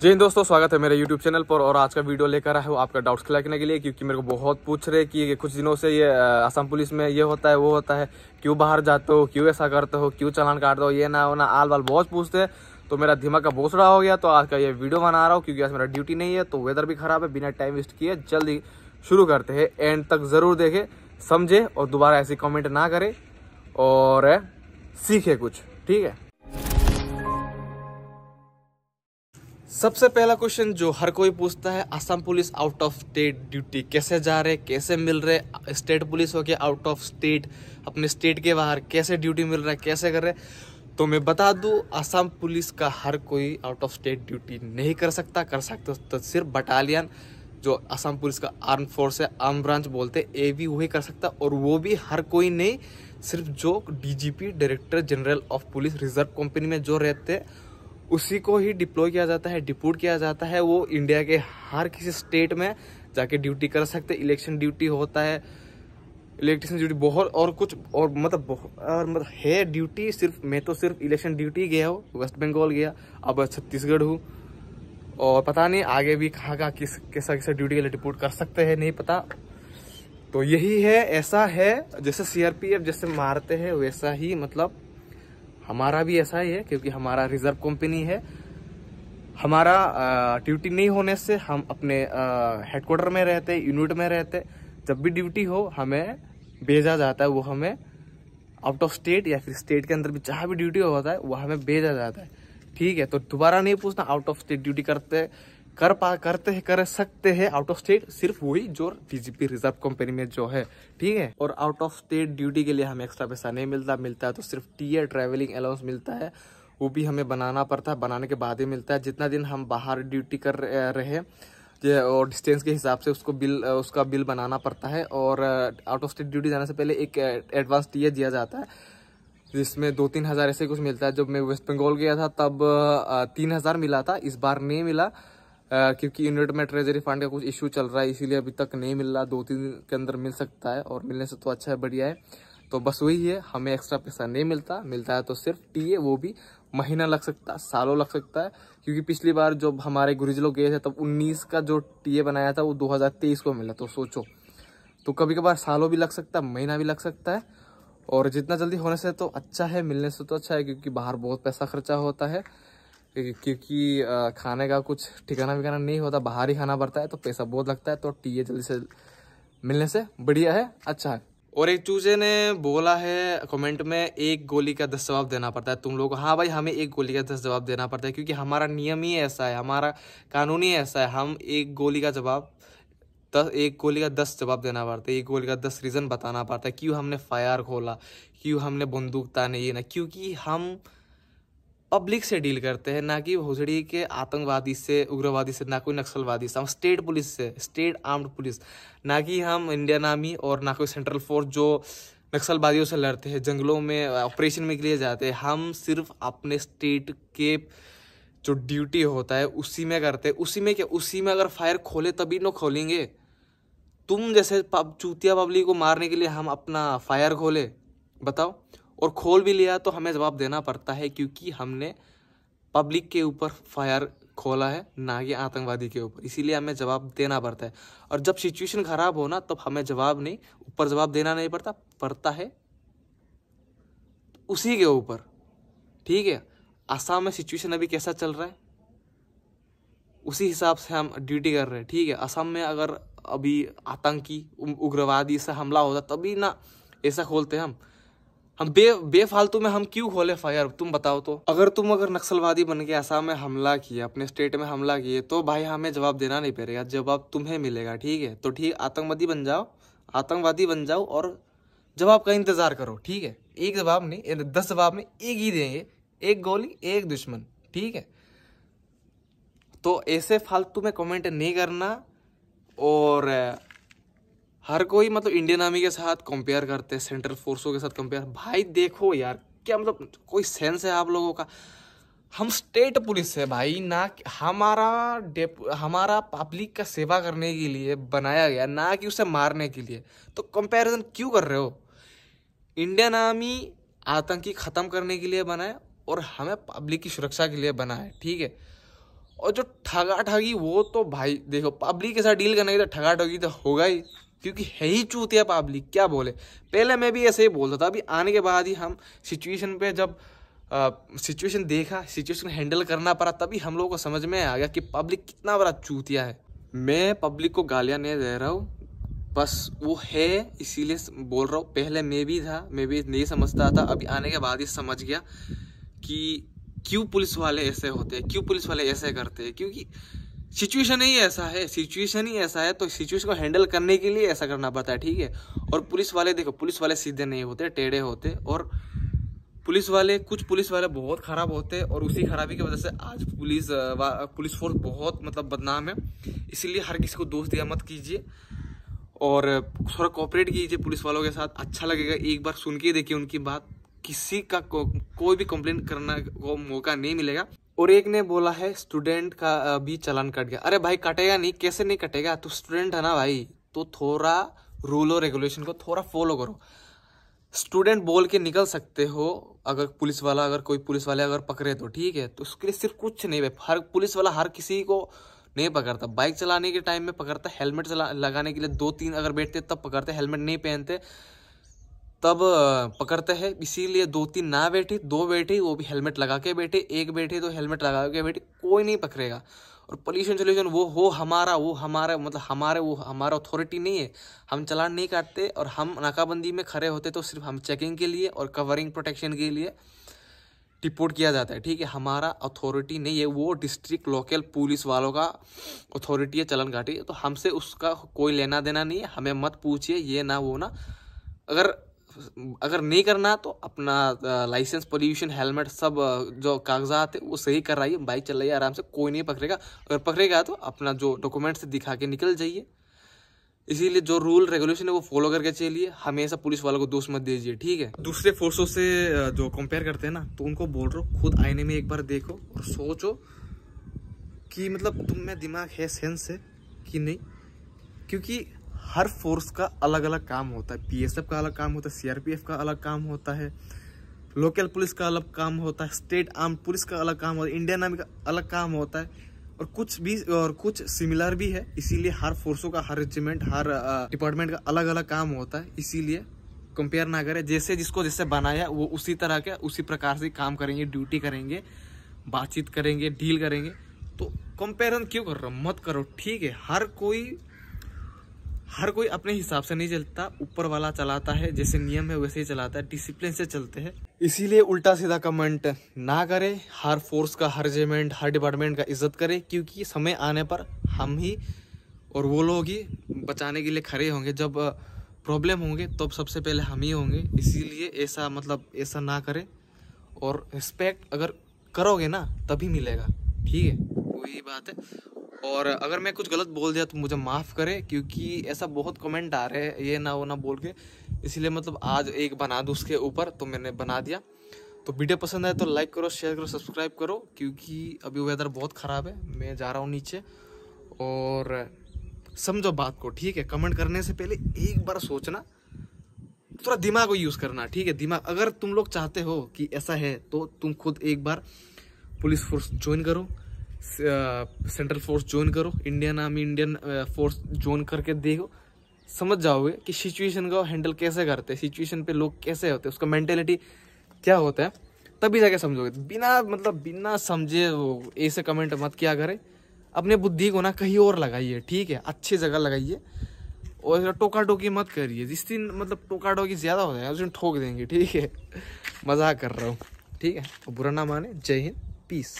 जय हिंद दोस्तों, स्वागत है मेरे YouTube चैनल पर। और आज का वीडियो लेकर आया हूँ आपका डाउट्स क्लियर करने के लिए, क्योंकि मेरे को बहुत पूछ रहे कि कुछ दिनों से ये असम पुलिस में ये होता है वो होता है, क्यों बाहर जाते हो, क्यों ऐसा करते हो, क्यों चालान काटते हो, ये ना होना आल बाल बहुत पूछते हैं। तो मेरा दिमाग का बोझड़ा हो गया, तो आज का ये वीडियो बना रहा हूँ क्योंकि आज मेरा ड्यूटी नहीं है, तो वेदर भी खराब है। बिना टाइम वेस्ट किए जल्दी शुरू करते हैं। एंड तक जरूर देखे, समझे और दोबारा ऐसी कमेंट ना करे और सीखे कुछ, ठीक है। सबसे पहला क्वेश्चन जो हर कोई पूछता है, Assam police out of state duty कैसे जा रहे, कैसे मिल रहे, स्टेट पुलिस हो के आउट ऑफ स्टेट अपने स्टेट के बाहर कैसे ड्यूटी मिल रहा है, कैसे कर रहे। तो मैं बता दूं, असम पुलिस का हर कोई आउट ऑफ स्टेट ड्यूटी नहीं कर सकता। कर सकते तो सिर्फ बटालियन जो असम पुलिस का आर्म फोर्स है, आर्म ब्रांच बोलते हैं, ये भी वही कर सकता। और वो भी हर कोई नहीं, सिर्फ जो DGP director general of police reserve company में जो रहते हैं उसी को ही डिप्लॉय किया जाता है, डिपोर्ट किया जाता है। वो इंडिया के हर किसी स्टेट में जाके ड्यूटी कर सकते। इलेक्शन ड्यूटी होता है, इलेक्ट्रिशियन ड्यूटी बहुत और कुछ और मतलब है ड्यूटी। सिर्फ मैं तो सिर्फ इलेक्शन ड्यूटी गया हूँ, वेस्ट बंगाल गया, अब छत्तीसगढ़ हूँ, और पता नहीं आगे भी कहाँ कैसा ड्यूटी के लिए डिपोर्ट कर सकते हैं, नहीं पता। तो यही है, ऐसा है जैसे सीआरपीएफ जैसे मारते हैं वैसा ही मतलब हमारा भी ऐसा ही है, क्योंकि हमारा रिजर्व कंपनी है। हमारा ड्यूटी नहीं होने से हम अपने हेडक्वार्टर में रहते, यूनिट में रहते। जब भी ड्यूटी हो हमें भेजा जाता है, वो हमें आउट ऑफ स्टेट या फिर स्टेट के अंदर भी जहाँ भी ड्यूटी होता है वो हमें भेजा जाता है, ठीक है। तो दोबारा नहीं पूछना आउट ऑफ स्टेट ड्यूटी कर सकते हैं आउट ऑफ स्टेट सिर्फ वही जो डीजीपी रिजर्व कंपनी में जो है, ठीक है। और आउट ऑफ स्टेट ड्यूटी के लिए हमें एक्स्ट्रा पैसा नहीं मिलता है तो सिर्फ टीए ट्रैवलिंग अलाउंस मिलता है। वो भी हमें बनाना पड़ता है, बनाने के बाद ही मिलता है। जितना दिन हम बाहर ड्यूटी कर रहे और डिस्टेंस के हिसाब से उसका बिल बनाना पड़ता है। और आउट ऑफ स्टेट ड्यूटी जाने से पहले एक एडवांस टीए दिया जाता है, जिसमें 2-3 हज़ार ऐसे कुछ मिलता है। जब मैं वेस्ट बंगाल गया था तब 3,000 मिला था, इस बार नहीं मिला क्योंकि यूनिट में ट्रेजरी फंड का कुछ इशू चल रहा है, इसीलिए अभी तक नहीं मिल रहा। 2-3 दिन के अंदर मिल सकता है, और मिलने से तो अच्छा है, बढ़िया है। तो बस वही है, हमें एक्स्ट्रा पैसा नहीं मिलता है तो सिर्फ टीए, वो भी महीना लग सकता है, सालों लग सकता है। क्योंकि पिछली बार जब हमारे गुरुजी लोग गए थे तब 19 का जो टीए बनाया था वो 2023 को मिला, तो सोचो। तो कभी कभार सालों भी लग सकता है, महीना भी लग सकता है। और जितना जल्दी होने से तो अच्छा है, मिलने से तो अच्छा है, क्योंकि बाहर बहुत पैसा खर्चा होता है। क्योंकि खाने का कुछ ठिकाना विकाना नहीं होता, बाहर ही खाना पड़ता है, तो पैसा बहुत लगता है। तो टीए जल्दी से मिलने से बढ़िया है, अच्छा है। और एक चूजे ने बोला है कमेंट में, एक गोली का 10 जवाब देना पड़ता है तुम लोगों को। हाँ भाई, हमें एक गोली का 10 जवाब देना पड़ता है, क्योंकि हमारा नियम ही ऐसा है, हमारा कानून ही ऐसा है। हम एक गोली का 10 जवाब देना पड़ता है। एक गोली का 10 रीजन बताना पड़ता है, क्यों हमने फायर खोला, क्यों हमने बंदूक तानी, ये ना, क्योंकि हम पब्लिक से डील करते हैं, ना कि भोसड़ी के आतंकवादी से, उग्रवादी से, ना कोई नक्सलवादी से। हम स्टेट पुलिस से, स्टेट आर्म्ड पुलिस, ना कि हम इंडियन आर्मी और ना कोई सेंट्रल फोर्स जो नक्सलवादियों से लड़ते हैं, जंगलों में ऑपरेशन में के लिए जाते हैं। हम सिर्फ अपने स्टेट के जो ड्यूटी होता है उसी में करते हैं। उसी में अगर फायर खोले तभी न खोलेंगे। तुम जैसे चूतिया पब्लिक को मारने के लिए हम अपना फायर खोले, बताओ। और खोल भी लिया तो हमें जवाब देना पड़ता है, क्योंकि हमने पब्लिक के ऊपर फायर खोला है, ना कि आतंकवादी के ऊपर, इसीलिए हमें जवाब देना पड़ता है। और जब सिचुएशन खराब हो ना, तब हमें जवाब नहीं, ऊपर जवाब देना नहीं पड़ता है उसी के ऊपर, ठीक है। असम में सिचुएशन अभी कैसा चल रहा है, उसी हिसाब से हम ड्यूटी कर रहे हैं, ठीक है। असम में अगर अभी आतंकी उग्रवादी से हमला होता तभी ना ऐसा खोलते हम बेफालतू में हम क्यों खोले फायर, तुम बताओ। तो अगर नक्सलवादी बन के असम में हमला किया, अपने स्टेट में हमला किए, तो भाई हमें जवाब देना नहीं पड़ेगा, जवाब तुम्हें मिलेगा, ठीक है। तो ठीक, आतंकवादी बन जाओ और जवाब का इंतजार करो, ठीक है। एक जवाब नहीं, 10 जवाब में एक ही देंगे, एक गोली एक दुश्मन, ठीक है। तो ऐसे फालतू में कमेंट नहीं करना। और हर कोई मतलब इंडियन आर्मी के साथ कंपेयर करते हैं, सेंट्रल फोर्सों के साथ कंपेयर। भाई देखो यार, क्या मतलब कोई सेंस है आप लोगों का? हम स्टेट पुलिस है भाई, ना हमारा पब्लिक का सेवा करने के लिए बनाया गया, ना कि उसे मारने के लिए। तो कंपैरिजन क्यों कर रहे हो? इंडियन आर्मी आतंकी खत्म करने के लिए बना है और हमें पब्लिक की सुरक्षा के लिए बना है, ठीक है। और जो ठगा ठगी वो तो भाई देखो, पब्लिक के साथ डील करने के तो ठगा ठगी तो होगा ही, क्योंकि है ही चूतिया पब्लिक, क्या बोले। पहले मैं भी ऐसे ही बोलता था, अभी आने के बाद ही हम सिचुएशन पे जब सिचुएशन देखा, सिचुएशन हैंडल करना पड़ा, तभी हम लोगों को समझ में आ गया कि पब्लिक कितना बड़ा चूतिया है। मैं पब्लिक को गालियाँ नहीं दे रहा हूँ, बस वो है इसीलिए बोल रहा हूँ। पहले मैं भी था, मैं भी नहीं समझता था, अभी आने के बाद ही समझ गया कि क्यों पुलिस वाले ऐसे होते हैं, क्यों पुलिस वाले ऐसे करते हैं, क्योंकि सिचुएशन ही ऐसा है, सिचुएशन ही ऐसा है, तो सिचुएशन को हैंडल करने के लिए ऐसा करना पड़ता है, ठीक है। और पुलिस वाले देखो, पुलिस वाले सीधे नहीं होते, टेढ़े होते, और कुछ पुलिस वाले बहुत खराब होते हैं, और उसी खराबी की वजह से आज पुलिस फोर्स बहुत मतलब बदनाम है। इसीलिए हर किसी को दोष दिया मत कीजिए, और थोड़ा कोऑपरेट कीजिए पुलिस वालों के साथ, अच्छा लगेगा। एक बार सुन के देखिए उनकी बात, किसी का कोई भी कंप्लेंट करना को मौका नहीं मिलेगा। और एक ने बोला है स्टूडेंट का भी चालान कट गया। अरे भाई कटेगा नहीं, कैसे नहीं कटेगा, तू स्टूडेंट है ना भाई, तो थोड़ा रूल और रेगुलेशन को थोड़ा फॉलो करो। स्टूडेंट बोल के निकल सकते हो, अगर कोई पुलिस वाले अगर पकड़े तो ठीक है, तो उसके लिए सिर्फ कुछ नहीं भाई, हर पुलिस वाला हर किसी को नहीं पकड़ता। बाइक चलाने के टाइम में पकड़ता, हेलमेट लगाने के लिए 2-3 अगर बैठते तब पकड़ते, हेलमेट नहीं पहनते तब पकड़ते हैं। इसीलिए 2-3 ना बैठे, 2 बैठे वो भी हेलमेट लगा के बैठे, 1 बैठे तो हेलमेट लगा के बैठे, कोई नहीं पकड़ेगा। और पोल्यूशन सोल्यूशन वो हमारा अथॉरिटी नहीं है, हम चालान नहीं काटते, और हम नाकाबंदी में खड़े होते तो सिर्फ हम चेकिंग के लिए और कवरिंग प्रोटेक्शन के लिए रिपोर्ट किया जाता है, ठीक है। हमारा अथॉरिटी नहीं है, वो डिस्ट्रिक्ट लोकल पुलिस वालों का अथॉरिटी है चालान काटी, तो हमसे उसका कोई लेना देना नहीं है, हमें मत पूछिए ये ना वो ना। अगर नहीं करना तो अपना लाइसेंस, पोल्यूशन, हेलमेट सब जो कागजात है वो सही कराइए, बाइक चलाइए आराम से, कोई नहीं पकड़ेगा। अगर पकड़ेगा तो अपना जो डॉक्यूमेंट्स दिखा के निकल जाइए। इसीलिए जो रूल रेगुलेशन है वो फॉलो करके चलिए, हमेशा पुलिस वालों को दोष मत दीजिए, ठीक है। दूसरे फोर्सों से जो कंपेयर करते हैं ना, तो उनको बोल रहा हूँ खुद आईने में एक बार देखो और सोचो कि मतलब तुम में दिमाग है, सेंस है कि नहीं, क्योंकि हर फोर्स का अलग अलग काम होता है। पीएसएफ का अलग काम होता है, सीआरपीएफ का अलग काम होता है, लोकल पुलिस का अलग काम होता है, स्टेट आर्म पुलिस का अलग काम होता है, इंडियन आर्मी का अलग काम होता है, और कुछ सिमिलर भी है। इसीलिए हर फोर्सों का, हर रेजिमेंट, हर डिपार्टमेंट का अलग अलग काम होता है। इसीलिए कंपेयर ना करें, जैसे जिसको जैसे बनाया वो उसी तरह के उसी प्रकार से काम करेंगे, ड्यूटी करेंगे, बातचीत करेंगे, डील करेंगे। तो कंपेरिजन क्यों कर रहा हूँ, मत करो, ठीक है। हर कोई अपने हिसाब से नहीं चलता, ऊपर वाला चलाता है, जैसे नियम है वैसे ही चलाता है, डिसिप्लिन से चलते हैं। इसीलिए उल्टा सीधा कमेंट ना करें, हर फोर्स का, हर रेजिमेंट, हर डिपार्टमेंट का इज्जत करें, क्योंकि समय आने पर हम ही और वो लोग ही बचाने के लिए खड़े होंगे। जब प्रॉब्लम होंगे तब सबसे पहले हम ही होंगे। इसीलिए ऐसा ना करें, और रिस्पेक्ट अगर करोगे ना तभी मिलेगा, ठीक है, वही बात है। और अगर मैं कुछ गलत बोल दिया तो मुझे माफ़ करें, क्योंकि ऐसा बहुत कमेंट आ रहे हैं ये ना वो ना बोल के, इसलिए मतलब आज एक बना दूँ उसके ऊपर, तो मैंने बना दिया। तो वीडियो पसंद आए तो लाइक करो, शेयर करो, सब्सक्राइब करो, क्योंकि अभी वेदर बहुत ख़राब है। मैं जा रहा हूँ नीचे, और समझो बात को, ठीक है। कमेंट करने से पहले एक बार सोचना, थोड़ा दिमाग को यूज़ करना, ठीक है। दिमाग, अगर तुम लोग चाहते हो कि ऐसा है तो तुम खुद एक बार पुलिस फोर्स ज्वाइन करो, सेंट्रल फोर्स ज्वाइन करो, Indian army, Indian force join करके देखो, समझ जाओगे कि सिचुएशन को हैंडल कैसे करते हैं, सिचुएशन पे लोग कैसे होते हैं, उसका मेंटेलिटी क्या होता है, तभी जाके समझोगे। बिना समझे वो ऐसे कमेंट मत किया करें। अपने बुद्धि को ना कहीं और लगाइए, ठीक है, अच्छी जगह लगाइए, और टोका टोकी मत करिए। जिस दिन मतलब टोका टोकी ज़्यादा हो जाएगा उस दिन ठोक देंगे, ठीक है। मजाक कर रहा हूँ, ठीक है, तो बुरा ना माने। जय हिंद, पीस।